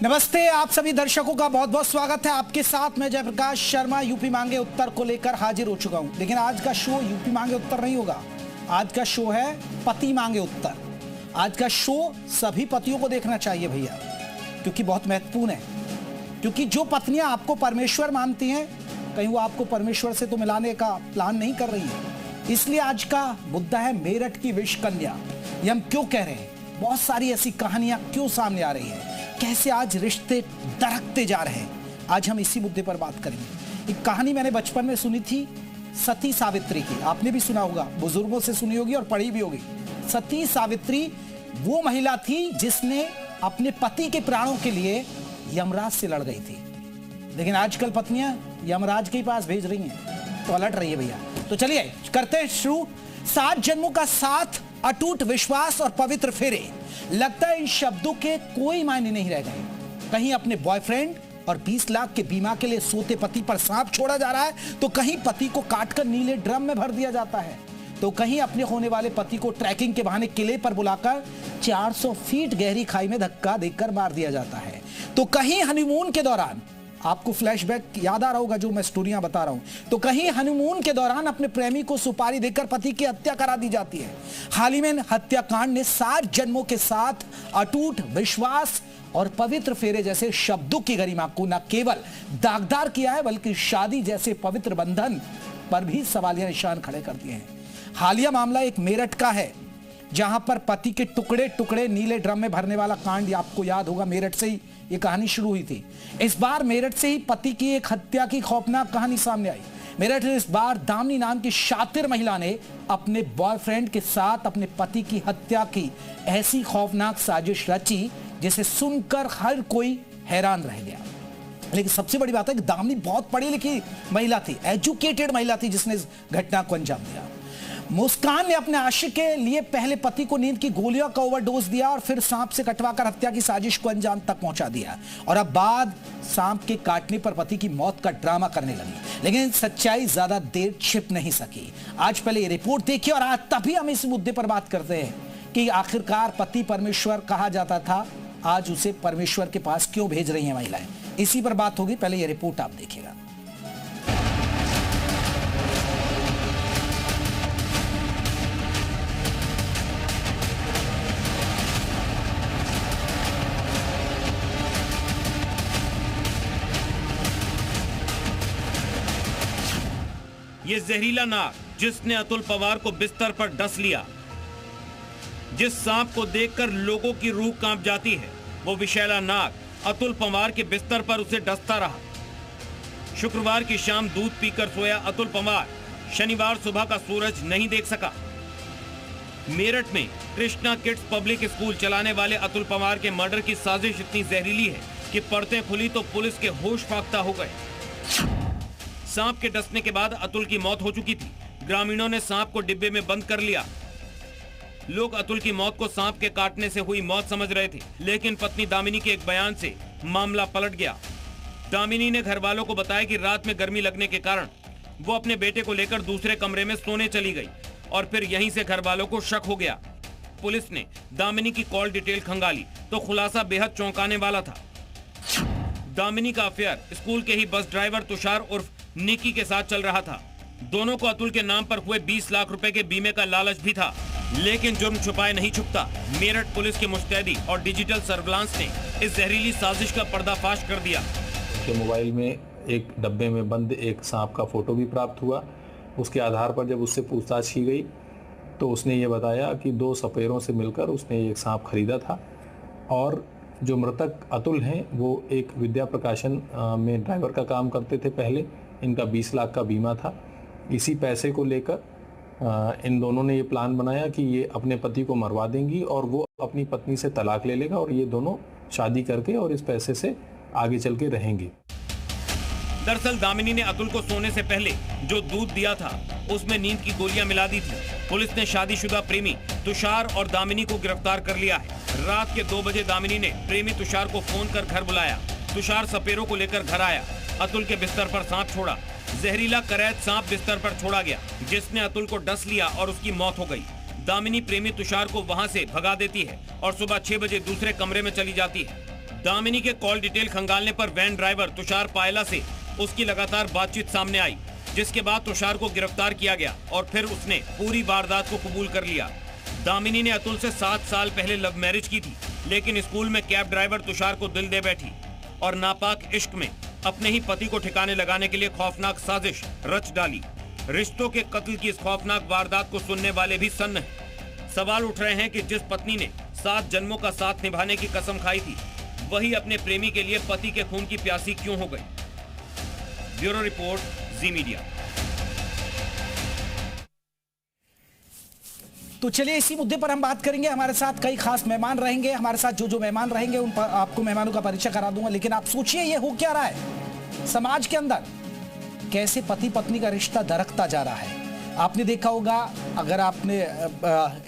नमस्ते, आप सभी दर्शकों का बहुत बहुत स्वागत है। आपके साथ मैं जयप्रकाश शर्मा यूपी मांगे उत्तर को लेकर हाजिर हो चुका हूं। लेकिन आज का शो यूपी मांगे उत्तर नहीं होगा। आज का शो है पति मांगे उत्तर। आज का शो सभी पतियों को देखना चाहिए भैया, क्योंकि बहुत महत्वपूर्ण है। क्योंकि जो पत्नियां आपको परमेश्वर मानती हैं, कहीं वो आपको परमेश्वर से तो मिलाने का प्लान नहीं कर रही है। इसलिए आज का मुद्दा है मेरठ की विष कन्या। ये हम क्यों कह रहे हैं, बहुत सारी ऐसी कहानियां क्यों सामने आ रही है, कैसे आज रिश्ते दरकते जा रहे हैं, आज हम इसी मुद्दे पर बात करेंगे। एक कहानी मैंने बचपन में सुनी थी सती सावित्री की, आपने भी सुना होगा, बुजुर्गों से सुनी होगी और पढ़ी भी होगी। सती सावित्री वो महिला थी जिसने अपने पति के प्राणों के लिए यमराज से लड़ गई थी। लेकिन आजकल पत्नियां यमराज के पास भेज रही हैं, तो अलट रही है भैया। तो चलिए करते हैं शुरू। 7 जन्मों का साथ, अटूट विश्वास और पवित्र फेरे। लगता है इन शब्दों के कोई मायने नहीं रह गए। कहीं अपने बॉयफ्रेंड और 20 लाख के बीमा के लिए सोते पति पर सांप छोड़ा जा रहा है, तो कहीं पति को काटकर नीले ड्रम में भर दिया जाता है, तो कहीं अपने होने वाले पति को ट्रैकिंग के बहाने किले पर बुलाकर 400 फीट गहरी खाई में धक्का देकर मार दिया जाता है, तो कहीं हनीमून के दौरान, आपको फ्लैशबैक याद आ रहा होगा जो मैं स्टोरियां बता रहा हूं, तो कहीं हनीमून के दौरान अपने प्रेमी को सुपारी देकर पति की हत्या करा दी जाती है। हाल ही में हत्याकांड ने 7 जन्मों के साथ, अटूट विश्वास और पवित्र फेरे जैसे शब्दों की गरिमा को न केवल दागदार किया है, बल्कि शादी जैसे पवित्र बंधन पर भी सवालिया निशान खड़े कर दिए हैं। हालिया मामला एक मेरठ का है, जहां पर पति के टुकड़े टुकड़े नीले ड्रम में भरने वाला कांड, आपको याद होगा, मेरठ से ही ये कहानी शुरू हुई थी। इस बार मेरठ से ही पति की एक हत्या की खौफनाक कहानी सामने आई। मेरठ में इस बार दामिनी नाम की शातिर महिला ने अपने बॉयफ्रेंड के साथ अपने पति की हत्या की ऐसी खौफनाक साजिश रची जिसे सुनकर हर कोई हैरान रह गया। लेकिन सबसे बड़ी बात है कि दामिनी बहुत पढ़ी लिखी महिला थी, एजुकेटेड महिला थी, जिसने इस घटना को अंजाम दिया। मुस्कान ने अपने आशिक के लिए पहले पति को नींद की गोलियों का ओवरडोज दिया और फिर सांप से कटवाकर हत्या की साजिश को अंजाम तक पहुंचा दिया, और अब बाद सांप के काटने पर पति की मौत का ड्रामा करने लगी। लेकिन सच्चाई ज्यादा देर छिप नहीं सकी। आज पहले ये रिपोर्ट देखिए और आज तभी हम इस मुद्दे पर बात करते हैं कि आखिरकार पति परमेश्वर कहा जाता था, आज उसे परमेश्वर के पास क्यों भेज रही है महिलाएं। इसी पर बात होगी, पहले ये रिपोर्ट आप देखिएगा। ये जहरीला नाग जिसने अतुल पवार को बिस्तर पर डस लिया, जिस सांप को देखकर लोगों की रूह कांप जाती है, वो विषैला नाग अतुल पवार के बिस्तर पर उसे डसता रहा। शुक्रवार की शाम दूध पीकर सोया अतुल पवार शनिवार सुबह का सूरज नहीं देख सका। मेरठ में कृष्णा किड्स पब्लिक स्कूल चलाने वाले अतुल पवार के मर्डर की साजिश इतनी जहरीली है कि परतें खुली तो पुलिस के होश फाख्ता हो गए। सांप के डसने के बाद अतुल की मौत हो चुकी थी। ग्रामीणों ने सांप को डिब्बे में बंद कर लिया। लोग अतुल की मौत को सांप के काटने से हुई मौत समझ रहे थे, लेकिन पत्नी दामिनी के एक बयान से मामला पलट गया। दामिनी ने घर वालों को बताया कि रात में गर्मी लगने के कारण वो अपने बेटे को लेकर दूसरे कमरे में सोने चली गई और फिर यहीं से घर वालों को शक हो गया। पुलिस ने दामिनी की कॉल डिटेल खंगाली तो खुलासा बेहद चौंकाने वाला था। दामिनी का अफेयर स्कूल के ही बस ड्राइवर तुषार उर्फ निकी के साथ चल रहा था। दोनों को अतुल के नाम पर हुए 20 लाख रुपए के बीमे का लालच भी था, लेकिन जुर्म छुपाए नहीं छुपता। मेरठ पुलिस की मुस्तैदी और डिजिटल सर्विलांस ने इस जहरीली साजिश का पर्दाफाश कर दिया। के मोबाइल में एक डब्बे में बंद एक सांप का फोटो भी प्राप्त हुआ। उसके आधार पर जब उससे पूछताछ की गई तो उसने ये बताया कि 2 सपेरों से मिलकर उसने एक सांप खरीदा था, और जो मृतक अतुल हैं वो एक विद्या प्रकाशन में ड्राइवर का काम करते थे पहले। इनका 20 लाख का बीमा था। इसी पैसे को लेकर इन दोनों ने ये प्लान बनाया कि ये अपने पति को मरवा देंगी और वो अपनी पत्नी से तलाक ले लेगा और ये दोनों शादी करके और इस पैसे से आगे चल के रहेंगे। दरअसल दामिनी ने अतुल को सोने से पहले जो दूध दिया था उसमें नींद की गोलियां मिला दी थी। पुलिस ने शादीशुदा प्रेमी तुषार और दामिनी को गिरफ्तार कर लिया है। रात के 2 बजे दामिनी ने प्रेमी तुषार को फोन कर घर बुलाया। तुषार सपेरों को लेकर घर आया। अतुल के बिस्तर पर सांप छोड़ा। जहरीला करैत सांप बिस्तर पर छोड़ा गया, जिसने अतुल को डस लिया और उसकी मौत हो गई। दामिनी प्रेमी तुषार को वहां से भगा देती है और सुबह 6 बजे दूसरे कमरे में चली जाती है। दामिनी के कॉल डिटेल खंगालने पर वैन ड्राइवर तुषार पायला से उसकी लगातार बातचीत सामने आई, जिसके बाद तुषार को गिरफ्तार किया गया और फिर उसने पूरी वारदात को कबूल कर लिया। दामिनी ने अतुल से 7 साल पहले लव मैरिज की थी, लेकिन स्कूल में कैब ड्राइवर तुषार को दिल दे बैठी और नापाक इश्क में अपने ही पति को ठिकाने लगाने के लिए खौफनाक साजिश रच डाली। रिश्तों के कत्ल की इस खौफनाक वारदात को सुनने वाले भी सन्न हैं। सवाल उठ रहे हैं कि जिस पत्नी ने 7 जन्मों का साथ निभाने की कसम खाई थी, वही अपने प्रेमी के लिए पति के खून की प्यासी क्यों हो गई। ब्यूरो रिपोर्ट, जी मीडिया। तो चलिए इसी मुद्दे पर हम बात करेंगे। हमारे साथ कई खास मेहमान रहेंगे। हमारे साथ जो मेहमान रहेंगे उन पर आपको मेहमानों का परिचय करा दूंगा। लेकिन आप सोचिए ये हो क्या रहा है समाज के अंदर, कैसे पति पत्नी का रिश्ता दरकता जा रहा है। आपने देखा होगा, अगर आपने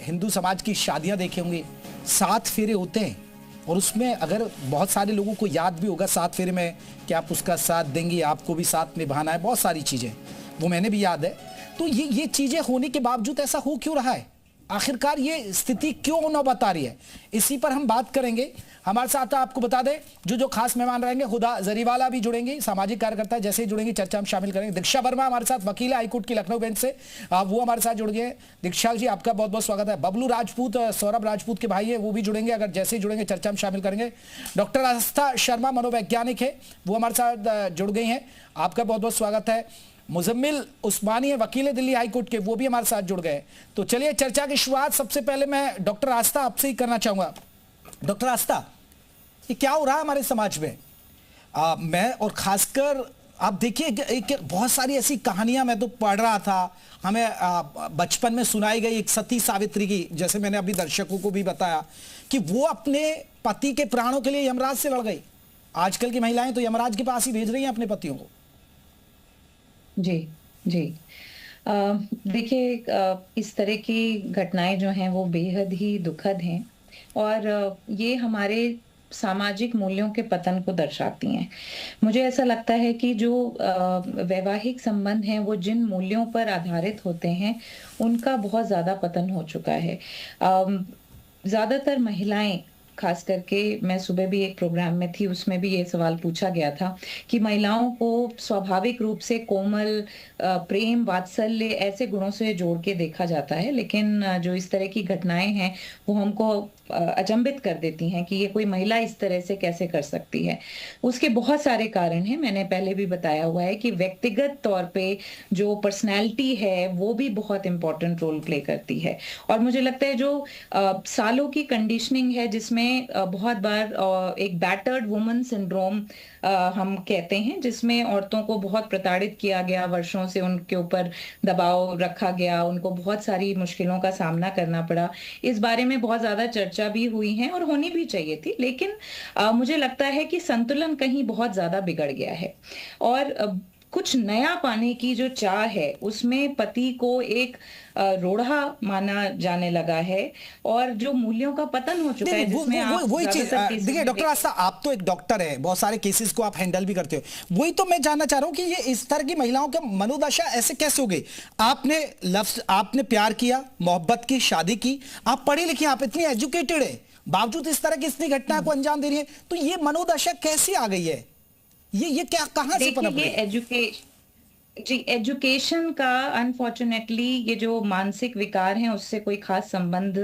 हिंदू समाज की शादियां देखी होंगी, 7 फेरे होते हैं और उसमें अगर बहुत सारे लोगों को याद भी होगा 7 फेरे में कि आप उसका साथ देंगी, आपको भी साथ निभाना है, बहुत सारी चीजें वो मैंने भी याद है। तो ये चीजें होने के बावजूद ऐसा हो क्यों रहा है, आखिरकार ये स्थिति क्यों नौबत आ रही है, इसी पर हम बात करेंगे। हमारे साथ आपको बता दें जो खास मेहमान रहेंगे, हुदा जरीवाला भी जुड़ेंगी, सामाजिक कार्यकर्ता है, जैसे ही जुड़ेंगी चर्चा हम शामिल करेंगे। दीक्षा वर्मा हमारे साथ वकील है हाईकोर्ट की लखनऊ बेंच से, वो हमारे साथ जुड़ गए। दीक्षा जी आपका बहुत बहुत स्वागत है। बबलू राजपूत, सौरभ राजपूत के भाई है, वो भी जुड़ेंगे, अगर जैसे ही जुड़ेंगे चर्चा हम शामिल करेंगे। डॉक्टर आस्था शर्मा मनोवैज्ञानिक है, वो हमारे साथ जुड़ गई हैं, आपका बहुत बहुत स्वागत है। मुजम्मिल उस्मानी है, वकील है दिल्ली हाईकोर्ट के, वो भी हमारे साथ जुड़ गए। तो चलिए चर्चा की शुरुआत सबसे पहले मैं डॉक्टर आस्था आपसे ही करना चाहूंगा। डॉक्टर आस्था, ये क्या हो रहा है हमारे समाज में? मैं और खासकर आप देखिए एक बहुत सारी ऐसी कहानियां मैं तो पढ़ रहा था, हमें बचपन में सुनाई गई एक सती सावित्री की, जैसे मैंने अभी दर्शकों को भी बताया कि वो अपने पति के प्राणों के लिए यमराज से लड़ गई। आजकल की महिलाएं तो यमराज के पास ही भेज रही हैं अपने पतियों को। जी जी, देखिए इस तरह की घटनाएं जो हैं वो बेहद ही दुखद हैं और ये हमारे सामाजिक मूल्यों के पतन को दर्शाती हैं। मुझे ऐसा लगता है कि जो वैवाहिक संबंध हैं वो जिन मूल्यों पर आधारित होते हैं उनका बहुत ज़्यादा पतन हो चुका है। ज़्यादातर महिलाएं, खास करके मैं सुबह भी एक प्रोग्राम में थी, उसमें भी ये सवाल पूछा गया था कि महिलाओं को स्वाभाविक रूप से कोमल, प्रेम, वात्सल्य ऐसे गुणों से जोड़ के देखा जाता है, लेकिन जो इस तरह की घटनाएं हैं वो हमको अचंभित कर देती हैं कि ये कोई महिला इस तरह से कैसे कर सकती है। उसके बहुत सारे कारण हैं, मैंने पहले भी बताया हुआ है कि व्यक्तिगत तौर पे जो पर्सनैलिटी है वो भी बहुत इंपॉर्टेंट रोल प्ले करती है। और मुझे लगता है जो सालों की कंडीशनिंग है, जिसमें बहुत बार एक बैटर्ड वुमन सिंड्रोम हम कहते हैं, जिसमें औरतों को बहुत प्रताड़ित किया गया, वर्षों से उनके ऊपर दबाव रखा गया, उनको बहुत सारी मुश्किलों का सामना करना पड़ा। इस बारे में बहुत ज्यादा चर्चा भी हुई है और होनी भी चाहिए थी, लेकिन मुझे लगता है कि संतुलन कहीं बहुत ज्यादा बिगड़ गया है और कुछ नया पाने की जो चाह है उसमें पति को एक रोड़ा माना जाने लगा है और जो मूल्यों का पतन हो चुका है, जिसमें वही चीज देखिए डॉक्टर आस्था, आप तो एक डॉक्टर है, बहुत सारे केसेस को आप हैंडल भी करते हो, वही तो मैं जानना चाह रहा हूं कि ये इस तरह की महिलाओं की मनोदशा ऐसे कैसे हो गई? आपने प्यार किया, मोहब्बत की, शादी की, आप पढ़ी लिखी, आप इतनी एजुकेटेड है, बावजूद इस तरह की इतनी घटना को अंजाम दे रही है, तो ये मनोदशा कैसे आ गई है? ये क्या, कहां से पनप गई? एजुकेशन का अनफॉर्चुनेटली ये जो मानसिक विकार हैं उससे कोई खास संबंध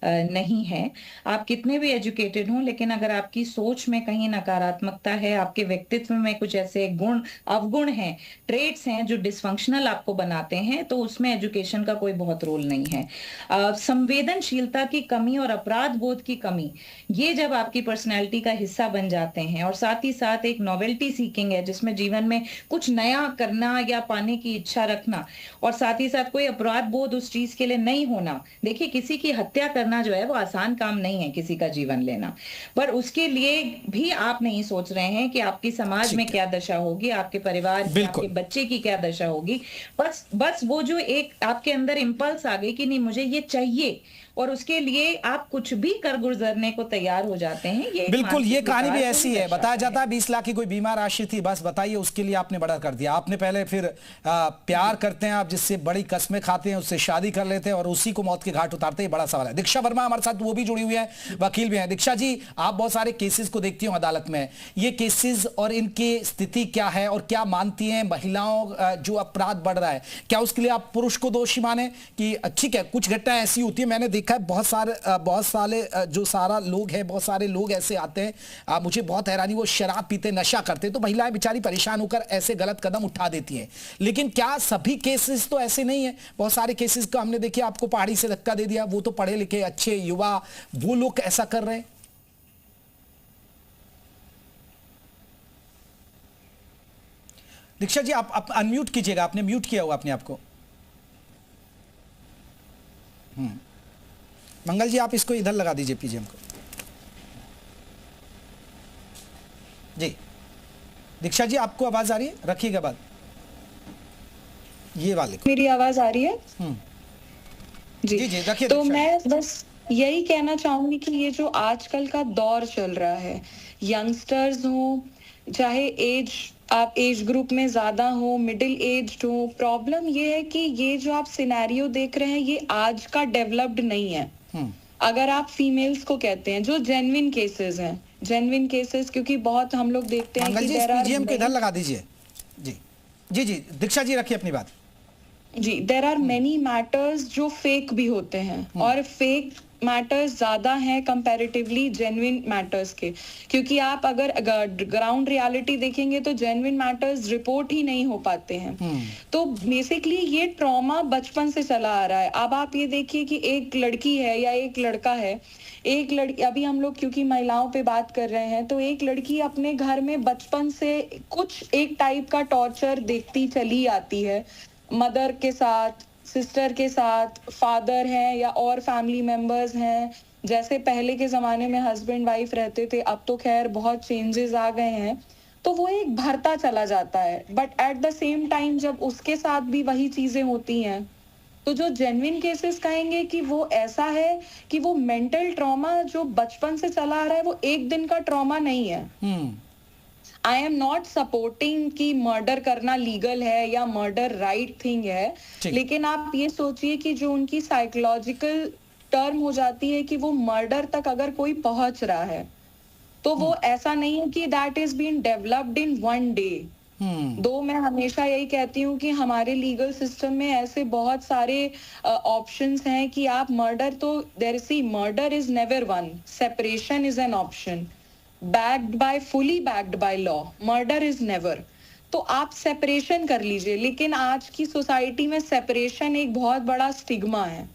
नहीं है। आप कितने भी एजुकेटेड हों, लेकिन अगर आपकी सोच में कहीं नकारात्मकता है, आपके व्यक्तित्व में कुछ ऐसे गुण, अवगुण हैं, ट्रेट्स हैं जो डिसफंक्शनल आपको बनाते हैं, तो उसमें एजुकेशन का कोई बहुत रोल नहीं है। संवेदनशीलता की कमी और अपराध बोध की कमी, ये जब आपकी पर्सनैलिटी का हिस्सा बन जाते हैं और साथ ही साथ एक नॉवेल्टी सीकिंग है जिसमें जीवन में कुछ नया करना या पाने की इच्छा रखना और साथ ही साथ कोई अपराध बोध उस चीज के लिए नहीं होना। देखिए, किसी की हत्या करना जो है वो आसान काम नहीं है, किसी का जीवन लेना, पर उसके लिए भी आप नहीं सोच रहे हैं कि आपकी समाज में क्या दशा होगी, आपके परिवार की, आपके बच्चे की क्या दशा होगी। बस वो जो एक आपके अंदर इंपल्स आ गई कि नहीं मुझे ये चाहिए, और उसके लिए आप कुछ भी कर गुजरने को तैयार हो जाते हैं। ये बिल्कुल, ये कहानी भी ऐसी है। बताया जाता है 20 लाख की कोई बीमा राशि थी, बस बताइए उसके लिए आपने बड़ा कर दिया। आपने पहले फिर प्यार करते हैं आप, जिससे बड़ी कस्में खाते हैं, उससे शादी कर लेते हैं और उसी को मौत के घाट उतारते हैं, बड़ा सवाल है। दीक्षा वर्मा हमारे साथ वो भी जुड़ी हुई है, वकील भी हैं। दीक्षा जी, आप बहुत सारे केसेस को देखती हो अदालत में, ये केसेस और इनकी स्थिति क्या है और क्या मानती हैं महिलाओं जो अपराध बढ़ रहा है, क्या उसके लिए आप पुरुष को दोषी माने कि ठीक है कुछ घटनाएं ऐसी होती है, मैंने देखा है बहुत सारे जो सारा लोग हैं, बहुत सारे लोग ऐसे आते हैं, मुझे बहुत हैरानी, वो शराब पीते नशा करते, तो महिलाएं बेचारी परेशान होकर ऐसे गलत कदम उठा देती हैं। लेकिन क्या सभी केसेस तो ऐसे नहीं है? बहुत सारे केसेस का हमने देखिए, आपको पहाड़ी से धक्का दे दिया, वो तो पढ़े लिखे अच्छे युवा, वो लोग ऐसा कर रहे हैं। दीक्षा जी आप अनम्यूट कीजिएगा, आपने म्यूट किया हुआ अपने आप को। मंगल जी आप इसको इधर लगा दीजिए पीजीएम को। जी दीक्षा जी आपको आवाज आ रही है? रखिएगा बात, ये वाले को। मेरी आवाज आ रही है? जी जी रखिए। तो मैं बस यही कहना चाहूंगी कि ये जो आजकल का दौर चल रहा है, यंगस्टर्स हो चाहे आप एज ग्रुप में ज्यादा हो, मिडिल एज हो, प्रॉब्लम ये है कि ये जो आप सिनेरियो देख रहे हैं ये आज का डेवलप्ड नहीं है। अगर आप फीमेल्स को कहते हैं, जो जेन्युइन केसेस हैं, जेन्युइन केसेस, क्योंकि बहुत हम लोग देखते हैं कि पीजीएम के इधर लगा दीजिए। जी जी जी दीक्षा जी रखिए अपनी बात। जी, देयर आर मेनी मैटर्स जो फेक भी होते हैं, और फेक मैटर्स ज्यादा हैं कंपैरेटिवली जेन्युइन मैटर्स के, क्योंकि आप अगर ग्राउंड रियलिटी देखेंगे तो जेन्युइन मैटर्स रिपोर्ट ही नहीं हो पाते हैं। तो बेसिकली ये ट्रॉमा बचपन से चला आ रहा है। अब आप ये देखिए कि एक लड़की है या एक लड़का है, एक लड़की, अभी हम लोग क्योंकि महिलाओं पे बात कर रहे हैं, तो एक लड़की अपने घर में बचपन से कुछ एक टाइप का टॉर्चर देखती चली आती है, मदर के साथ, सिस्टर के साथ, फादर हैं या और फैमिली मेंबर्स हैं। जैसे पहले के जमाने में हस्बैंड वाइफ रहते थे, अब तो खैर बहुत चेंजेस आ गए हैं, तो वो एक भरता चला जाता है। But at the same time जब उसके साथ भी वही चीजें होती हैं, तो जो जेन्युइन केसेस कहेंगे कि वो ऐसा है कि वो मेंटल ट्रॉमा जो बचपन से चला आ रहा है, वो एक दिन का ट्रॉमा नहीं है। आई एम नॉट सपोर्टिंग कि मर्डर करना लीगल है या मर्डर राइट थिंग है, लेकिन आप ये सोचिए कि जो उनकी साइकोलॉजिकल टर्म हो जाती है कि वो मर्डर तक अगर कोई पहुंच रहा है, तो वो ऐसा नहीं है कि that is been developed in one day. Though मैं हमेशा यही कहती हूँ कि हमारे लीगल सिस्टम में ऐसे बहुत सारे ऑप्शंस हैं कि आप मर्डर, तो there see murder is never one, separation is an option, backed by, fully backed by law, murder is never। तो आप सेपरेशन कर लीजिए, लेकिन आज की सोसाइटी में सेपरेशन एक बहुत बड़ा स्टिग्मा है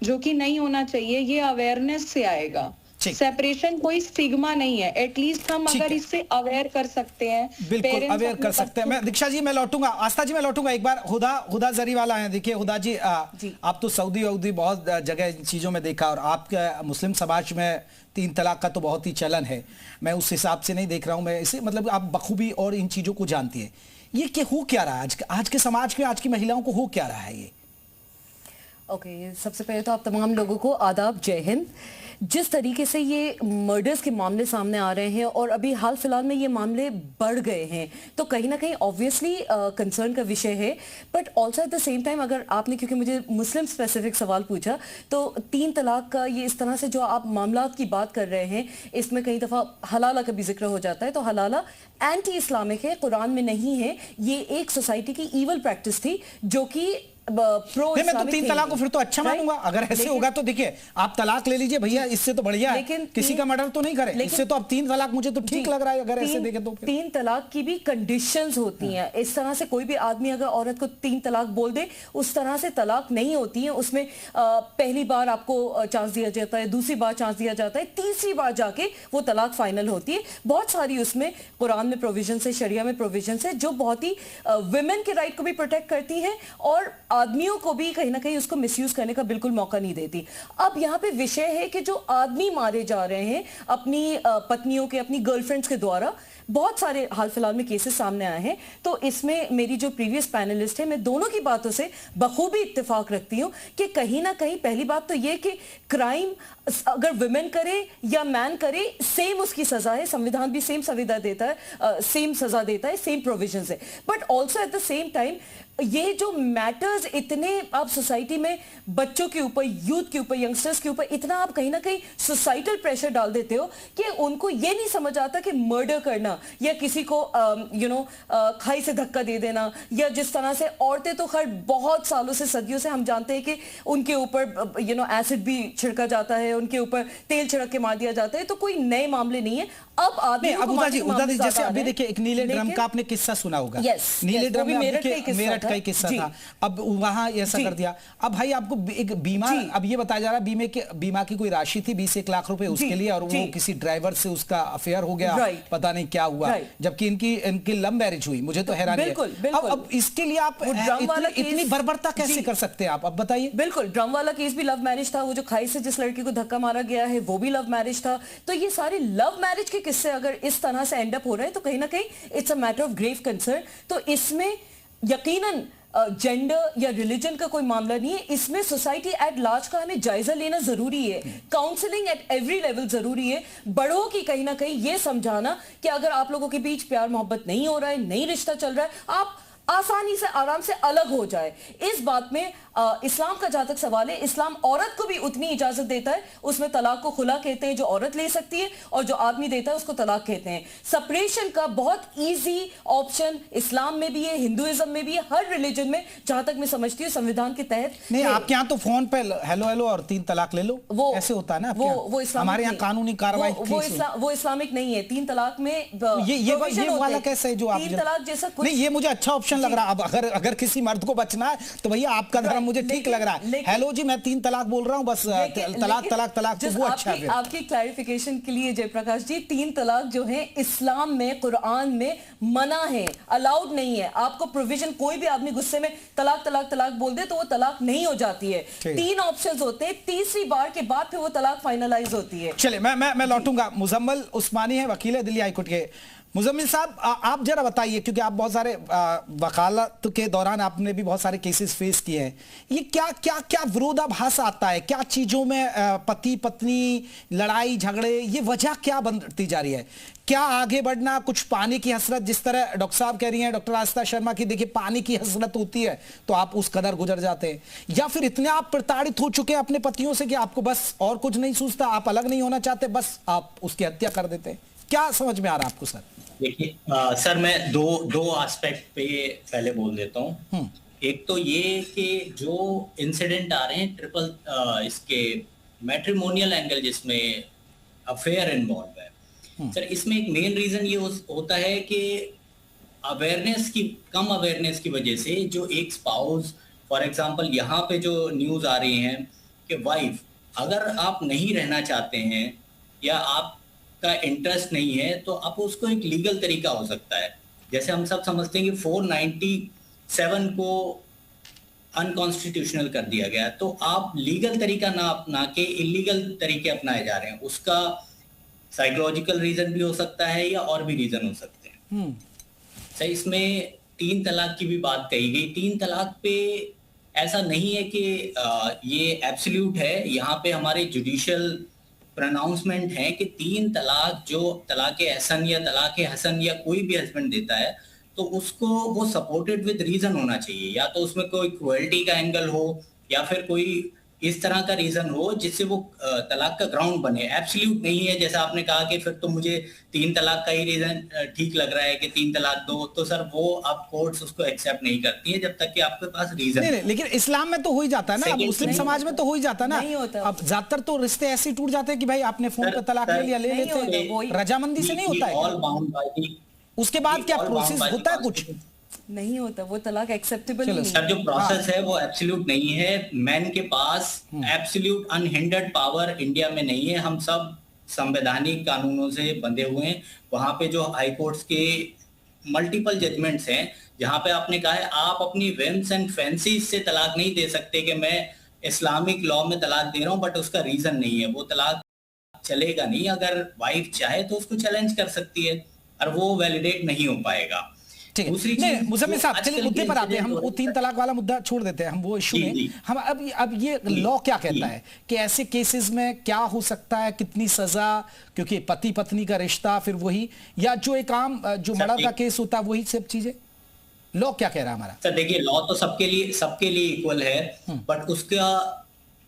जो कि नहीं होना चाहिए। ये अवेयरनेस से आएगा। सेपरेशन कोई स्टिग्मा नहीं है, एटलीस्ट हम अगर इससे अवेयर कर सकते हैं, बिल्कुल अवेयर कर सकते हैं। मैं दीक्षा जी मैं लौटूंगा, आस्था जी मैं लौटूंगा एक बार। हुदा जरीवाला है, देखिए हुदा जी, आप तो सऊदी बहुत जगह इन चीजों में देखा, और आपके मुस्लिम समाज में 3 तलाक का तो बहुत ही चलन है। मैं उस हिसाब से नहीं देख रहा हूं, मैं इसे मतलब आप बखूबी और इन चीजों को जानती है। ये क्या हो क्या रहा है आज के समाज में, आज की महिलाओं को हो क्या रहा है ये? ओके, सबसे पहले तो आप तमाम लोगों को आदाब, जय हिंद। जिस तरीके से ये मर्डर्स के मामले सामने आ रहे हैं और अभी हाल फिलहाल में ये मामले बढ़ गए हैं, तो कहीं ना कहीं ऑब्वियसली कंसर्न का विषय है। But also at the same time, अगर आपने, क्योंकि मुझे मुस्लिम स्पेसिफिक सवाल पूछा, तो 3 तलाक का ये इस तरह से जो आप मामला की बात कर रहे हैं, इसमें कई दफ़ा हलाला का भी जिक्र हो जाता है। तो हलाला एंटी इस्लामिक है, कुरान में नहीं है। ये एक सोसाइटी की ईवल प्रैक्टिस थी जो कि प्रो मैं तो 3 तलाक को फिर तो अच्छा मानूंगा। अगर ऐसे होगा तो देखिए, आप तलाक ले लीजिए भैया, इससे तो बढ़िया है, किसी का मर्डर तो नहीं करे, इससे तो अब 3 तलाक मुझे तो ठीक लग रहा है अगर ऐसे देखें तो। 3 तलाक की भी कंडीशंस होती हैं। इस तरह से कोई भी आदमी अगर औरत को 3 तलाक बोल दे, उस तरह से तलाक नहीं होती है। उसमें पहली बार आपको चांस दिया जाता है, दूसरी बार चांस दिया जाता है, तीसरी बार जाके वो तलाक फाइनल होती है। बहुत सारी उसमें कुरान में प्रोविजन है, शरिया में प्रोविजन है, जो बहुत ही वुमेन के राइट को भी प्रोटेक्ट करती हैं और आदमियों को भी कहीं ना कहीं उसको मिसयूज करने का बिल्कुल मौका नहीं देती। अब यहाँ पे विषय है कि जो आदमी मारे जा रहे हैं अपनी पत्नियों के, अपनी गर्लफ्रेंड्स के द्वारा, बहुत सारे हाल फिलहाल में केसेस सामने आए हैं। तो इसमें मेरी जो प्रीवियस पैनलिस्ट है, मैं दोनों की बातों से बखूबी इत्तेफाक रखती हूं कि कहीं ना कहीं पहली बात तो यह कि क्राइम अगर वुमेन करे या मैन करे, सेम उसकी सजा है, संविधान भी सेम संविधा देता है, सेम सजा देता है, सेम प्रोविजंस है। But also at the same time ये जो मैटर्स इतने आप सोसाइटी में बच्चों के ऊपर, यूथ के ऊपर, यंगस्टर्स के ऊपर इतना आप कहीं ना कहीं सोसाइटल प्रेशर डाल देते हो कि उनको ये नहीं समझ आता कि मर्डर करना या किसी को खाई से धक्का दे देना, या जिस तरह से औरतें तो खैर बहुत सालों से, सदियों से हम जानते हैं कि उनके ऊपर एसिड भी छिड़का जाता है, उनके ऊपर तेल छिड़क के मार दिया जाता है। तो कोई नए मामले नहीं है। अब आदमी उदा जी जैसे अभी देखिए एक नीले ड्रम का आपने किस्सा सुना होगा। नीले ड्रम में मेरठ का ही किस्सा था, अब वहां ऐसा कर दिया। अब भाई आपको एक बीमा, अब ये बताया जा रहा है बीमा की कोई राशि थी 20 लाख रुपए उसके लिए, और वो किसी ड्राइवर से उसका अफेयर हो गया, पता नहीं क्या हुआ, जबकि इनकी लव मैरिज हुई। मुझे तो हैरानी है। अब इसके लिए आप इतनी बर्बरता कैसे कर सकते हैं आप? अब बताइए। बिल्कुल, ड्रम वाला केस भी लव मैरिज था, वो जो खाई से जिस लड़की को धक्का मारा गया है वो भी लव मैरिज था। तो ये सारे लव मैरिज के किस्से अगर इस तरह से एंड अप हो रहे हैं तो कहीं ना कहीं it's a matter of grave concern. तो इसमें यकीनन जेंडर या रिलीजन का कोई मामला नहीं है, इसमें सोसाइटी एट लार्ज का हमें जायजा लेना जरूरी है, काउंसलिंग एट एवरी लेवल जरूरी है, बड़ों की कहीं ना कहीं ये समझाना कि अगर आप लोगों के बीच प्यार मोहब्बत नहीं हो रहा है, नहीं रिश्ता चल रहा है, आप आसानी से आराम से अलग हो जाए। इस बात में इस्लाम का जहां तक सवाल है, इस्लाम औरत को भी उतनी इजाजत देता है, उसमें तलाक को खुला कहते हैं जो औरत ले सकती है, और जो आदमी देता है उसको तलाक कहते हैं। सेपरेशन का बहुत इजी ऑप्शन इस्लाम में भी है, हिंदुइज्म में भी है, हर रिलीजन में जहां तक मैं समझती हूँ संविधान के तहत नहीं। आपके यहाँ तो फोन पे हेलो हेलो और 3 तलाक ले लो, वो ऐसे होता है ना? वो हमारे यहाँ कानूनी कार्रवाई वो इस्लामिक नहीं है। 3 तलाक में ये वाला कैसे है जो आप 3 तलाक जैसा नहीं, ये मुझे अच्छा ऑप्शन लग रहा है। अब अगर किसी मर्द को बचना है तो भैया आपका धर्म मुझे ठीक लग रहा है। हेलो जी, मैं 3 तलाक बोल रहा हूं, बस तलाक तो वो अच्छा है। आपकी क्लैरिफिकेशन के लिए जयप्रकाश जी, 3 तलाक जो है इस्लाम में, कुरान में मना है, अलाउड नहीं है। आपको प्रोविजन, कोई भी आदमी गुस्से में तलाक बोल दे तो वो तलाक नहीं हो जाती है। 3 ऑप्शंस होते हैं, तीसरी बार के बाद फिर वो तलाक फाइनलाइज होती है। चलिए मैं लौटूंगा। मुजम्मिल उस्मानी है, वकील है दिल्ली हाईकोर्ट के। मुजम्मिल साहब, आप जरा बताइए, क्योंकि आप बहुत सारे वकालत के दौरान आपने भी बहुत सारे केसेस फेस किए हैं, ये क्या विरोधाभास आता है? क्या चीजों में पति पत्नी लड़ाई झगड़े, ये वजह क्या बनती जा रही है? क्या आगे बढ़ना, कुछ पानी की हसरत, जिस तरह डॉक्टर साहब कह रही हैं, डॉक्टर आस्था शर्मा की, देखिए पानी की हसरत होती है तो आप उस कदर गुजर जाते हैं, या फिर इतने आप प्रताड़ित हो चुके हैं अपने पतियों से कि आपको बस और कुछ नहीं सूझता, आप अलग नहीं होना चाहते, बस आप उसकी हत्या कर देते हैं? क्या समझ में आ रहा है आपको सर? देखिए सर, मैं दो एस्पेक्ट पे पहले बोल देता हूँ। एक तो ये कि जो इंसिडेंट आ रहे हैं इसके मैट्रिमोनियल एंगल जिसमें अफेयर इन्वॉल्व है सर, इसमें एक मेन रीजन ये होता है कि कम अवेयरनेस की वजह से जो एक स्पाउस, फॉर एग्जांपल यहाँ पे जो न्यूज आ रही है कि वाइफ, अगर आप नहीं रहना चाहते हैं या आप का इंटरेस्ट नहीं है तो आप उसको एक लीगल तरीका हो सकता है। जैसे हम सब समझते हैं कि 497 को अनकॉन्स्टिट्यूशनल कर दिया गया, तो आप लीगल तरीका ना अपना के इलीगल तरीके अपनाए जा रहे हैं। उसका साइकोलॉजिकल रीजन भी हो सकता है या और भी रीजन हो सकते हैं। सही, इसमें 3 तलाक की भी बात कही गई। 3 तलाक पे ऐसा नहीं है कि ये एब्सोल्यूट है। यहाँ पे हमारे जुडिशियल प्रोनाउंसमेंट है कि 3 तलाक, जो तलाक एहसन या तलाक हसन या कोई भी हस्बैंड देता है तो उसको वो सपोर्टेड विद रीजन होना चाहिए, या तो उसमें कोई क्रुएल्टी का एंगल हो या फिर कोई इस तरह का रीजन हो जिससे वो तलाक का ग्राउंड बने। एब्सोल्यूट नहीं है, जैसा आपने कहा कि फिर तो मुझे 3 तलाक का ही रीजन ठीक लग रहा है कि 3 तलाक दो, तो सर वो अब कोर्ट्स उसको एक्सेप्ट नहीं करती है जब तक कि आपके पास रीजन नहीं, लेकिन इस्लाम में तो हो ही जाता है ना, मुस्लिम समाज में तो हो ही जाता है ना। अब ज्यादातर तो रिश्ते ऐसे टूट जाते हैं कि भाई आपने फोन पे तलाक ले लिया, ले लेते, रजामंदी से नहीं होता है। उसके बाद क्या प्रोसेस होता है? कुछ नहीं होता, वो तलाक एक्सेप्टेबल नहीं है। सर जो प्रोसेस है वो एब्सोल्यूट नहीं है। मैन के पास एब्सोल्यूट अनहिंडर्ड पावर इंडिया में नहीं है। हम सब संवैधानिक कानूनों से बंधे हुए हैं। वहां पे जो हाई कोर्ट्स के मल्टीपल जजमेंट्स हैं जहां पे आपने कहा है आप अपनी whims एंड फैंसीज से तलाक नहीं दे सकते कि मैं इस्लामिक लॉ में तलाक दे रहा हूं बट उसका रीजन नहीं है, वो तलाक चलेगा नहीं। अगर वाइफ चाहे तो उसको चैलेंज कर सकती है और वो वैलिडेट नहीं हो पाएगा। ठीक है, दूसरी नहीं चीज मुज़म्मिल साहब चलिए मुद्दे पर आते हैं, हम वो इंसिडेंट 3 तलाक वाला मुद्दा छोड़ देते हैं, हम वो इशू जी, में जी। हम अब ये लॉ क्या कहता है कि ऐसे केसेस में क्या हो सकता है, कितनी सजा, क्योंकि पति पत्नी का रिश्ता फिर वही, या जो एक आम जो मर्डर का केस होता है वही सब चीजें, लॉ क्या कह रहा है हमारा? सर देखिए, लॉ तो सबके लिए इक्वल है, बट उसका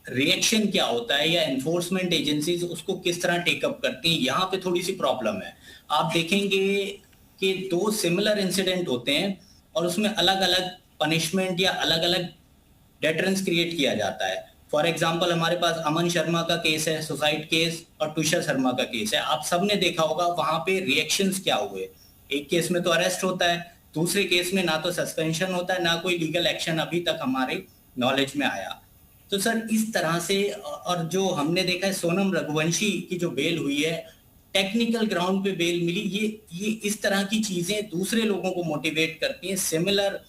रिएक्शन क्या होता है या एनफोर्समेंट एजेंसीज उसको किस तरह टेकअप करती हैं, यहाँ पे थोड़ी सी प्रॉब्लम है। आप देखेंगे कि 2 सिमिलर इंसिडेंट होते हैं और उसमें अलग अलग पनिशमेंट या अलग अलग डेटरेंस क्रिएट किया जाता है। फॉर एग्जाम्पल हमारे पास अमन शर्मा का केस है, सुसाइड केस, और तुषार शर्मा का केस है। आप सबने देखा होगा वहां पे रिएक्शंस क्या हुए। एक केस में तो अरेस्ट होता है, दूसरे केस में ना तो सस्पेंशन होता है, ना कोई लीगल एक्शन अभी तक हमारे नॉलेज में आया। तो सर इस तरह से, और जो हमने देखा है सोनम रघुवंशी की जो बेल हुई है, टेक्निकल ग्राउंड पे बेल मिली, ये इस तरह की चीजें दूसरे लोगों को मोटिवेट करती हैं। सिमिलर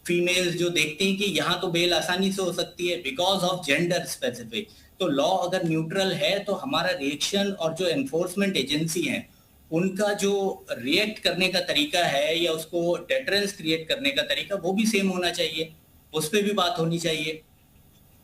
फीमेल्स जो देखते हैं कि यहाँ तो बेल आसानी से हो सकती है बिकॉज ऑफ जेंडर स्पेसिफिक। तो लॉ अगर न्यूट्रल है तो हमारा रिएक्शन और जो एनफोर्समेंट एजेंसी है उनका जो रिएक्ट करने का तरीका है या उसको डेटरेंस क्रिएट करने का तरीका वो भी सेम होना चाहिए, उस पर भी बात होनी चाहिए।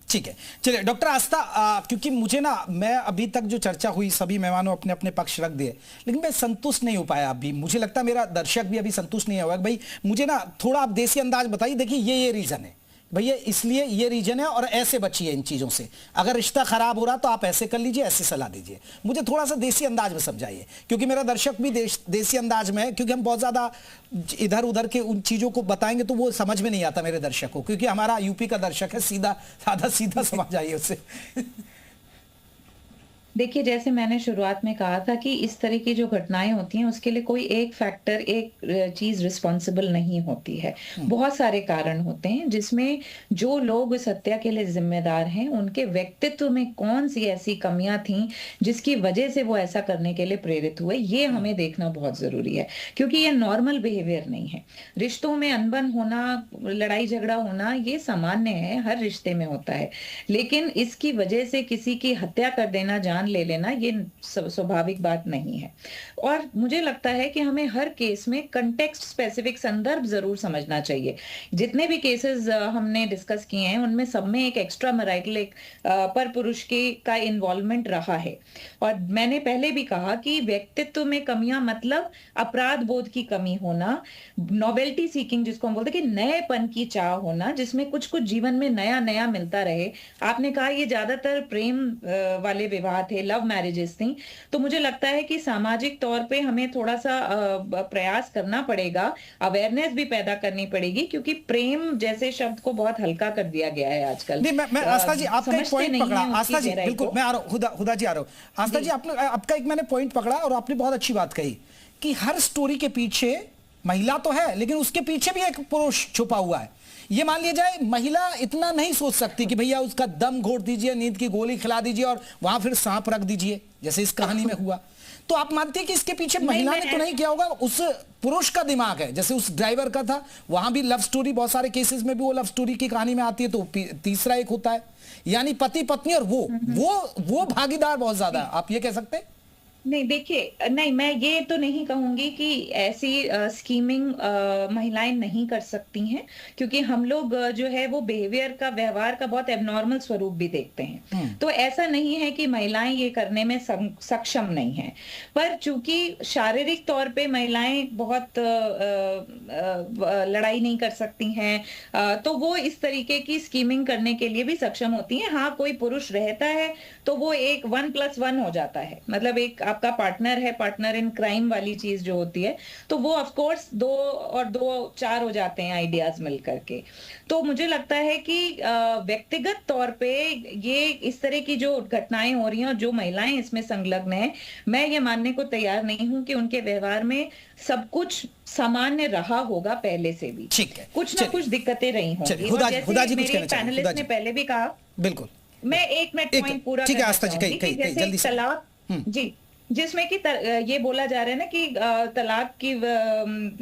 ठीक है, चलिए डॉक्टर आस्था, क्योंकि मुझे ना, मैं अभी तक जो चर्चा हुई सभी मेहमानों अपने अपने पक्ष रख दिए, लेकिन मैं संतुष्ट नहीं हो पाया अभी। मुझे लगता है मेरा दर्शक भी अभी संतुष्ट नहीं हुआ। भाई मुझे ना थोड़ा आप देसी अंदाज बताइए, देखिए ये रीजन है भैया, इसलिए ये रीजन है और ऐसे बचिए इन चीजों से, अगर रिश्ता खराब हो रहा तो आप ऐसे कर लीजिए, ऐसे सलाह दीजिए। मुझे थोड़ा सा देसी अंदाज में समझाइए, क्योंकि मेरा दर्शक भी देसी अंदाज में है, क्योंकि हम बहुत ज्यादा इधर उधर के उन चीजों को बताएंगे तो वो समझ में नहीं आता मेरे दर्शक को, क्योंकि हमारा यूपी का दर्शक है, सीधा साधा सीधा समझ आइए उससे। देखिए, जैसे मैंने शुरुआत में कहा था कि इस तरह की जो घटनाएं होती हैं उसके लिए कोई एक फैक्टर, एक चीज रिस्पॉन्सिबल नहीं होती है। बहुत सारे कारण होते हैं जिसमें जो लोग इस हत्या के लिए जिम्मेदार हैं उनके व्यक्तित्व में कौन सी ऐसी कमियां थीं जिसकी वजह से वो ऐसा करने के लिए प्रेरित हुए, ये हमें देखना बहुत जरूरी है, क्योंकि ये नॉर्मल बिहेवियर नहीं है। रिश्तों में अनबन होना, लड़ाई झगड़ा होना, ये सामान्य है, हर रिश्ते में होता है, लेकिन इसकी वजह से किसी की हत्या कर देना, जान ले लेना, ये स्वाभाविक बात नहीं है। और मुझे लगता है कि हमें हर केस में कंटेक्स्ट स्पेसिफिक, संदर्भ जरूर समझना चाहिए। जितने भी केसेस हमने डिस्कस किए हैं उनमें सब में एक एक्स्ट्रा मैरिटल, एक पर पुरुष के का इन्वॉल्वमेंट रहा है। और मैंने पहले भी कहा कि व्यक्तित्व में कमियां मतलब अपराध बोध की कमी होना, नॉवेल्टी सीकिंग जिसको हम बोलते हैं कि नएपन की चाह होना, जिसमें कुछ कुछ जीवन में नया नया मिलता रहे। आपने कहा ये ज्यादातर प्रेम वाले विवाह थे, लव मैरिजेस थी, तो मुझे लगता है कि सामाजिक तौर पे हमें थोड़ा सा प्रयास करना पड़ेगा, अवेयरनेस भी पैदा करनी पड़ेगी, क्योंकि प्रेम जैसे शब्द को बहुत हल्का कर दिया गया है आजकल। नहीं, मैं आस्था जी आपका एक पॉइंट पकड़ा, आस्था जी बिल्कुल, मैं आ रहा हूँ, हुदा जी आ रहा हूँ। आस्था जी आपने आपका एक मैंने पॉइंट पकड़ा और आपने बहुत अच्छी बात कही कि हर स्टोरी के पीछे महिला तो है, लेकिन उसके पीछे भी एक पुरुष छुपा हुआ है। ये मान लिया जाए महिला इतना नहीं सोच सकती कि भैया उसका दम घोट दीजिए, नींद की गोली खिला दीजिए और वहां फिर सांप रख दीजिए जैसे इस कहानी में हुआ। तो आप मानते हैं कि इसके पीछे महिला ने तो नहीं किया होगा, उस पुरुष का दिमाग है, जैसे उस ड्राइवर का था, वहां भी लव स्टोरी, बहुत सारे केसेस में भी वो लव स्टोरी की कहानी में आती है, तो तीसरा एक होता है, यानी पति पत्नी और वो भागीदार बहुत ज्यादा है, आप ये कह सकते हैं? नहीं, देखिए, नहीं, मैं ये तो नहीं कहूंगी कि ऐसी स्कीमिंग महिलाएं नहीं कर सकती हैं, क्योंकि हम लोग जो है वो बिहेवियर का, व्यवहार का बहुत एबनॉर्मल स्वरूप भी देखते हैं। तो ऐसा नहीं है कि महिलाएं ये करने में सक्षम नहीं हैं, पर चूंकि शारीरिक तौर पे महिलाएं बहुत लड़ाई नहीं कर सकती हैं, तो वो इस तरीके की स्कीमिंग करने के लिए भी सक्षम होती हैं। हाँ, कोई पुरुष रहता है तो वो एक 1+1 हो जाता है, मतलब एक आपका पार्टनर है, पार्टनर इन क्राइम वाली चीज जो होती है, तो वो ऑफ कोर्स 2 और 2 4 हो जाते हैं आइडियाज मिलकर के। तो मुझे लगता है कि व्यक्तिगत तौर पे ये इस तरह की जो घटनाएं हो रही हैं और जो महिलाएं इसमें संलग्न हैं, मैं ये मानने को तैयार नहीं हूं कि उनके व्यवहार में सब कुछ सामान्य रहा होगा पहले से भी। ठीक है, कुछ ना कुछ दिक्कतें रही होंगी। हुदा जी मेरे पैनलिस्ट ने पहले भी कहा, बिल्कुल, मैं 1 मिनट पॉइंट पूरा ठीक है आस्था जी, जैसे तलाक, जी जिसमें कि ये बोला जा रहा है ना कि तलाक की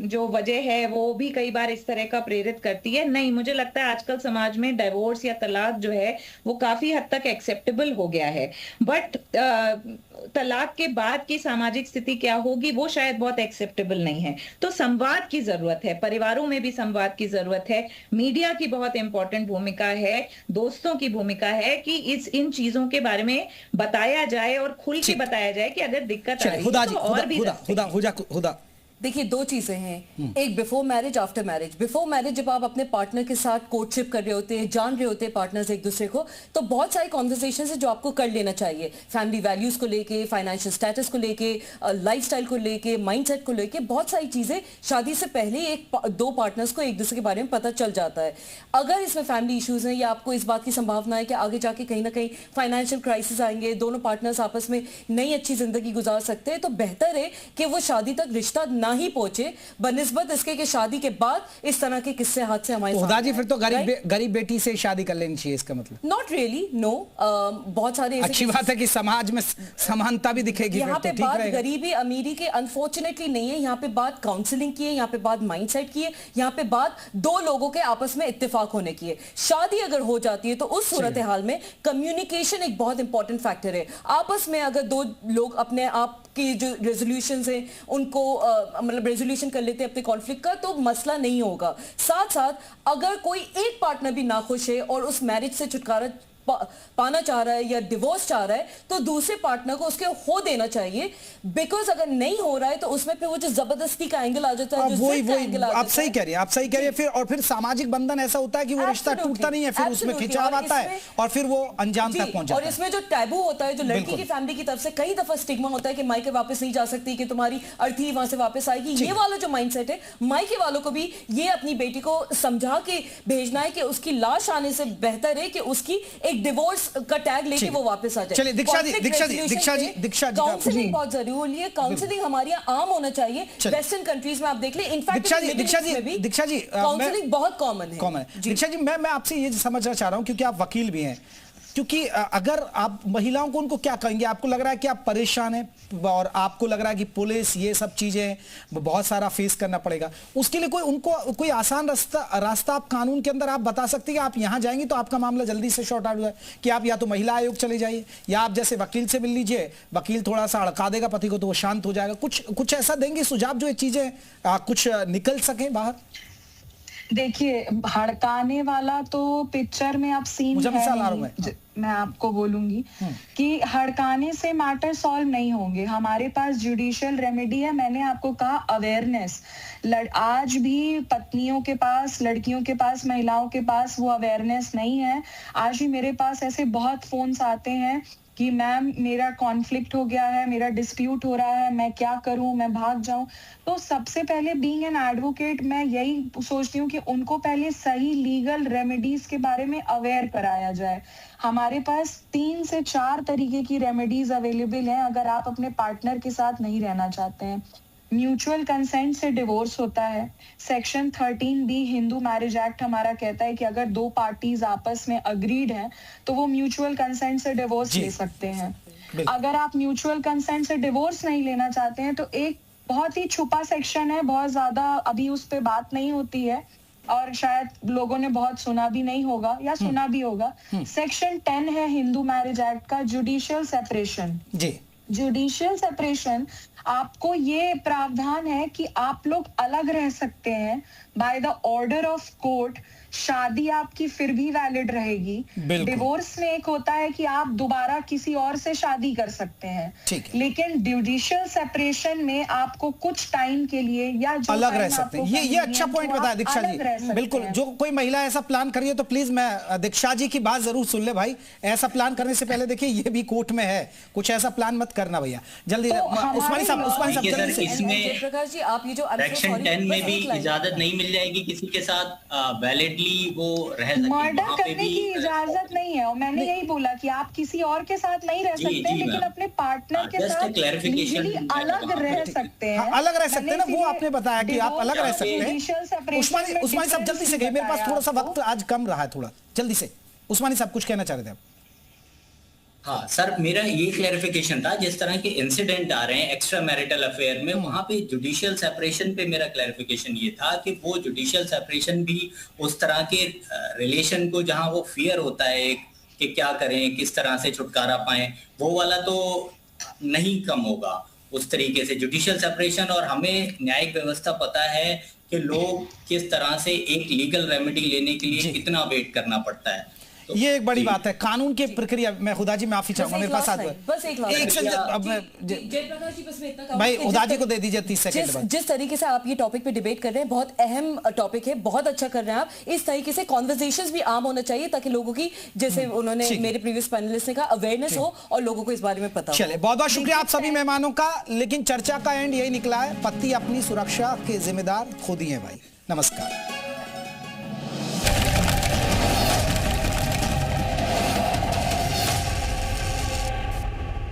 जो वजह है वो भी कई बार इस तरह का प्रेरित करती है। नहीं, मुझे लगता है आजकल समाज में डिवोर्स या तलाक जो है वो काफी हद तक एक्सेप्टेबल हो गया है, बट तलाक के बाद की सामाजिक स्थिति क्या होगी वो शायद बहुत एक्सेप्टेबल नहीं है। तो संवाद की जरूरत है, परिवारों में भी संवाद की जरूरत है, मीडिया की बहुत इंपॉर्टेंट भूमिका है, दोस्तों की भूमिका है कि इन चीजों के बारे में बताया जाए और खुल के बताया जाए कि अगर दिक्कत आ रही है तो और भी हुदा देखिए, दो चीजें हैं, एक before marriage, after marriage. Before marriage जब आप अपने पार्टनर के साथ कोर्टशिप कर रहे होते हैं, जान रहे होते हैं पार्टनर्स एक दूसरे को, तो बहुत सारी कॉन्वर्सेशन है जो आपको कर लेना चाहिए, फैमिली वैल्यूज को लेके, फाइनेंशियल स्टेटस को लेके, लाइफस्टाइल को लेके, माइंडसेट को लेके, बहुत सारी चीजें शादी से पहले दो पार्टनर्स को एक दूसरे के बारे में पता चल जाता है। अगर इसमें फैमिली इश्यूज हैं या आपको इस बात की संभावना है कि आगे जाके कहीं ना कहीं फाइनेंशियल क्राइसिस आएंगे, दोनों पार्टनर्स आपस में नई अच्छी जिंदगी गुजार सकते हैं, तो बेहतर है कि वो शादी तक रिश्ता ना ही पहुंचे, बनिस्बत इसके कि शादी के बाद इस तरह के किस्से हादसे हमारे साथ जी। फिर तो गरीब बेटी से शादी कर लेनी चाहिए, इसका मतलब? Not really, no. बहुत सारे अच्छी बात है कि समाज में समानता भी दिखेगी। यहाँ पे बात गरीबी अमीरी के अनफॉर्चुनेटली नहीं है, यहाँ पे बात काउंसलिंग की है, यहाँ पे बात माइंडसेट की है, यहाँ पे बात दो लोगों के आपस में इत्तेफाक होने की है। शादी अगर हो जाती है तो उस सूरत हाल में कम्युनिकेशन एक बहुत इंपॉर्टेंट फैक्टर है। आपस में अगर दो लोग अपने आप की जो रेजोल्यूशंस हैं उनको मतलब रेजोल्यूशन कर लेते हैं अपने कॉन्फ्लिक्ट का, तो मसला नहीं होगा। साथ साथ अगर कोई एक पार्टनर भी नाखुश है और उस मैरिज से छुटकारा पाना चाह रहा है या डिवोर्स चाह रहा है, तो दूसरे पार्टनर को उसके हो देना चाहिए, बिकॉज अगर नहीं हो रहा है तो उसमें फिर वो जो जबरदस्ती का एंगल आ जाता है, वही आप सही कह रही हैं, आप सही कह रही हैं। और फिर सामाजिक बंधन ऐसा होता है कि वो रिश्ता टूटता नहीं है, फिर उसमें खिंचाव आता है और फिर वो अंजाम तक पहुंच जाता है। और इसमें जो टैबू होता है, जो लड़की की फैमिली की तरफ से कई दफा स्टिग्मा होता है कि मायके वापस नहीं जा सकती, कि तुम्हारी अर्थी वहां से वापस आएगी, ये वाला जो माइंडसेट है, मायके वालों को भी ये अपनी बेटी को समझा के भेजना है कि उसकी लाश आने से बेहतर है कि उसकी एक डिवोर्स टैग लेके वो वापस आ जाए। चलिए दीक्षा जी काउंसलिंग बहुत जरूरी है। काउंसलिंग हमारे यहाँ आम होना चाहिए। वेस्टर्न कंट्रीज में आप देख लें, इनफैक्ट दीक्षा जी काउंसलिंग बहुत कॉमन है। दीक्षा जी मैं आपसे ये समझना चाह रहा हूँ, क्योंकि आप वकील भी हैं, क्योंकि अगर आप महिलाओं को उनको क्या कहेंगे? आपको लग रहा है कि आप परेशान हैं और आपको लग रहा है कि पुलिस ये सब चीजें बहुत सारा फेस करना पड़ेगा, उसके लिए कोई आसान रास्ता आप कानून के अंदर आप बता सकते हैं कि आप यहां जाएंगे तो आपका मामला जल्दी से शॉर्ट आउट हो जाए, कि आप या तो महिला आयोग चले जाइए या आप जैसे वकील से मिल लीजिए, वकील थोड़ा सा अड़का देगा पति को तो वो शांत हो जाएगा, कुछ ऐसा देंगे सुझाव जो ये चीजें कुछ निकल सके बाहर? देखिए, हड़काने वाला तो पिक्चर में आप सीन है, मैं आपको बोलूंगी कि हड़काने से मैटर सॉल्व नहीं होंगे। हमारे पास जुडिशियल रेमेडी है। मैंने आपको कहा अवेयरनेस, आज भी पत्नियों के पास, लड़कियों के पास, महिलाओं के पास वो अवेयरनेस नहीं है। आज भी मेरे पास ऐसे बहुत फोन्स आते हैं कि मैम मेरा कॉन्फ्लिक्ट हो गया है, मेरा डिस्प्यूट हो रहा है, मैं क्या करूं, मैं भाग जाऊं। तो सबसे पहले बीइंग एन एडवोकेट मैं यही सोचती हूँ कि उनको पहले सही लीगल रेमेडीज के बारे में अवेयर कराया जाए। हमारे पास 3 से 4 तरीके की रेमेडीज अवेलेबल हैं अगर आप अपने पार्टनर के साथ नहीं रहना चाहते हैं। म्यूचुअल कंसेंट से डिवोर्स होता है। Section 13B Hindu marriage act हमारा कहता है कि अगर 2 पार्टीज आपस में अग्रीड हैं तो वो म्यूचुअल कंसेंट से डिवोर्स ले सकते हैं। अगर आप म्यूचुअल कंसेंट से डिवोर्स नहीं लेना चाहते हैं तो एक बहुत ही छुपा सेक्शन है, बहुत ज्यादा अभी उस पे बात नहीं होती है और शायद लोगों ने बहुत सुना भी नहीं होगा या सुना भी होगा। सेक्शन 10 है हिंदू मैरिज एक्ट का, जुडिशियल सेपरेशन। जुडिशियल सेपरेशन आपको ये प्रावधान है कि आप लोग अलग रह सकते हैं by the order of court. शादी आपकी फिर भी वैलिड रहेगी। डिवोर्स में एक होता है कि आप दोबारा किसी और से शादी कर सकते हैं, लेकिन जुडिशियल सेपरेशन में आपको कुछ टाइम के लिए या जो अलग रह सकते हैं। ये अच्छा पॉइंट बताया दीक्षा जी। बिल्कुल, जो कोई महिला ऐसा प्लान करिए तो प्लीज मैं दीक्षा जी की बात जरूर सुन ले भाई। ऐसा प्लान करने से पहले देखिए ये भी कोर्ट में है, कुछ ऐसा प्लान मत करना भैया। जल्दी उस्मानी साहब इसमें प्रकाश जी, आप ये जो सेक्शन 10 में भी इजाजत नहीं मिल जाएगी किसी के साथ वैलिडली वो रह सके, मर्डर करने की इजाजत नहीं है। और मैंने यही बोला कि आप किसी और के साथ नहीं रह सकते, लेकिन अपने पार्टनर के साथ लीगली अलग रह सकते हैं। अलग रह सकते हैं ना, वो आपने बताया कि आप अलग रह सकते हैं। उस्मानी साहब जल्दी से गए, मेरे पास थोड़ा सा वक्त आज कम रहा है, थोड़ा जल्दी से। उस्मानी साहब कुछ कहना चाह रहे थे आप? हाँ सर, मेरा ये क्लैरिफिकेशन था, जिस तरह के इंसिडेंट आ रहे हैं एक्स्ट्रा मैरिटल अफेयर में, वहां पे जुडिशियल सेपरेशन पे मेरा क्लैरिफिकेशन ये था कि वो जुडिशियल सेपरेशन भी उस तरह के रिलेशन को, जहां वो फियर होता है एक कि क्या करें, किस तरह से छुटकारा पाएं, वो वाला तो नहीं कम होगा उस तरीके से जुडिशियल सेपरेशन। और हमें न्यायिक व्यवस्था पता है कि लोग किस तरह से एक लीगल रेमेडी लेने के लिए कितना वेट करना पड़ता है। तो ये एक बड़ी बात है कानून की प्रक्रिया। मैं खुदा जी माफी चाहूंगा, मेरे पास बस एक भाई खुदा जी को दे दीजिए 30 सेकंड। जिस तरीके से आप ये टॉपिक पे डिबेट कर रहे हैं, बहुत अहम टॉपिक है, बहुत अच्छा कर रहे हैं आप। इस तरीके से कॉन्वर्सेशंस भी आम होना चाहिए ताकि लोगों की, जैसे उन्होंने मेरे प्रीवियस पैनलिस्ट ने कहा, अवेयरनेस हो और लोगों को इस बारे में पता हो। चले, बहुत बहुत शुक्रिया आप सभी मेहमानों का। लेकिन चर्चा का एंड यही निकला है, पति अपनी सुरक्षा के जिम्मेदार खुद ही है भाई। नमस्कार।